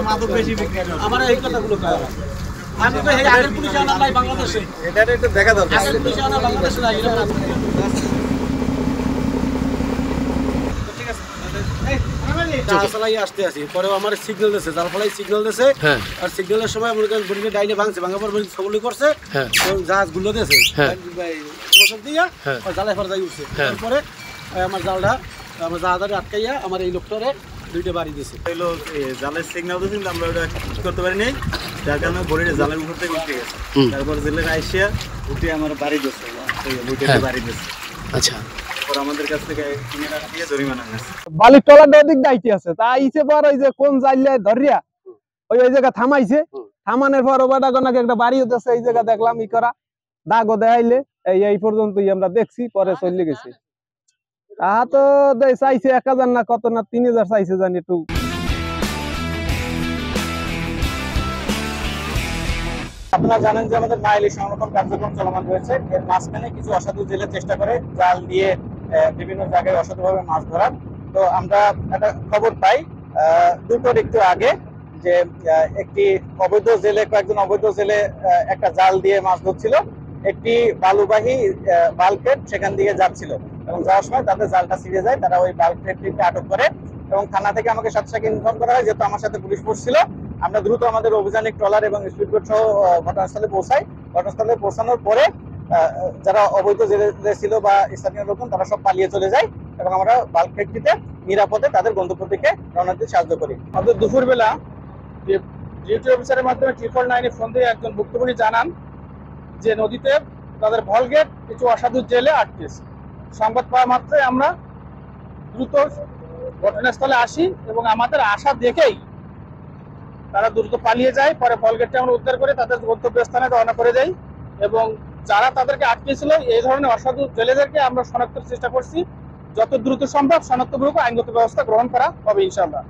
মাদক বেশি বিক্রি করে আমার এই কথাগুলো কয় আমি তো এই আগের পুলিশ আনা নাই বাংলাদেশে এটা একটু দেখা দরকার আগের পুলিশ আনা বাংলাদেশে নাই এটা আসতে আসি পরে আমার সিগন্যাল দিয়েছে যার ফলে সিগন্যাল দিয়েছে আর সিগন্যালের সময় মনে করেন বডিতে ডাইনে ভাঙছে ভাঙার পর সবগুলি করছে জাহাজ গুলো দিয়েছে দিয়া জালে ফর যাই উঠছে তারপরে আমার জালটা আমার জাহাজটা আটকাইয়া আমার এই লোকটারে দুইটা বাড়ি দিয়েছে হইলো জালের সিগন্যাল দিয়েছে কিন্তু আমরা ওটা ঠিক করতে পারিনি যার কারণে বডিটা জালের উপর থেকে উঠে গেছে তারপর জেলের আইসিয়া উঠে আমার বাড়ি দিয়েছে বাড়ি দিয়েছে আচ্ছা আমাদের কাছ থেকে কিনে রাখিয়ে জরিমানা হয়েছে বালির টলাটা ওদিক দাইতে আছে তা আইছে পর ওই যে কোন জাইলে ধরিয়া ওই জায়গা থামাইছে থামানোর পর ওটা কোনাকে একটা বাড়ি হতেছে এই জায়গা দেখলাম ই করা দাগও দেখাইলে এই পর্যন্তই আমরা দেখছি পরে চলে গেছি তাহা তো চাইছে 1000 না কত না 3000 চাইছে জানি একটু আপনারা জানেন যে আমাদের মাইলি সংরক্ষণ কার্যক্রম চলমান রয়েছে এর মাঝখানে কিছু অসাধু জেলে চেষ্টা করে জাল দিয়ে বিভিন্ন জায়গায় অসাধুভাবে মাছ ধরার তো আমরা একটা খবর পাই দুটোর একটু আগে যে একটি অবৈধ জেলে কয়েকজন অবৈধ জেলে একটা জাল দিয়ে মাছ ধরছিল একটি বালুবাহী বাল্কেট সেখান দিয়ে যাচ্ছিল এবং যাওয়ার সময় তাদের জালটা ছিঁড়ে যায় তারা ওই বাল্কেটটিকে আটক করে এবং থানা থেকে আমাকে সাথে সাথে ইনফর্ম করা হয় যেহেতু আমার সাথে পুলিশ ফোর্স ছিল আমরা দ্রুত আমাদের অভিযানিক ট্রলার এবং স্পিডবোট সহ ঘটনাস্থলে পৌঁছাই ঘটনাস্থলে পৌঁছানোর পরে যারা অবৈধ জেলে ছিল বা স্থানীয় লোকজন তারা সব পালিয়ে চলে যায় এবং আমরা বাল্ক ফ্যাক্টরিতে নিরাপদে তাদের গন্তব্য দিকে রওনা দিতে সাহায্য করি আমাদের দুপুরবেলা ডিউটি অফিসারের মাধ্যমে 999 ফোন দিয়ে একজন ভুক্তভোগী জানান যে নদীতে তাদের ভলগেট কিছু অসাধু জেলে আটকেছে সংবাদ পাওয়া মাত্রই আমরা দ্রুত ঘটনাস্থলে আসি এবং আমাদের আশা দেখেই তারা দ্রুত পালিয়ে যায় পরে ভলগেটটা আমরা উদ্ধার করে তাদের গন্তব্যস্থানে রওনা করে যাই এবং যারা তাদেরকে আটকেছিল এই ধরনের অসাধু জেলেদেরকে আমরা শনাক্তের চেষ্টা করছি যত দ্রুত সম্ভব শনাক্তপূর্বক আইনগত ব্যবস্থা গ্রহণ করা হবে ইনশাআল্লাহ।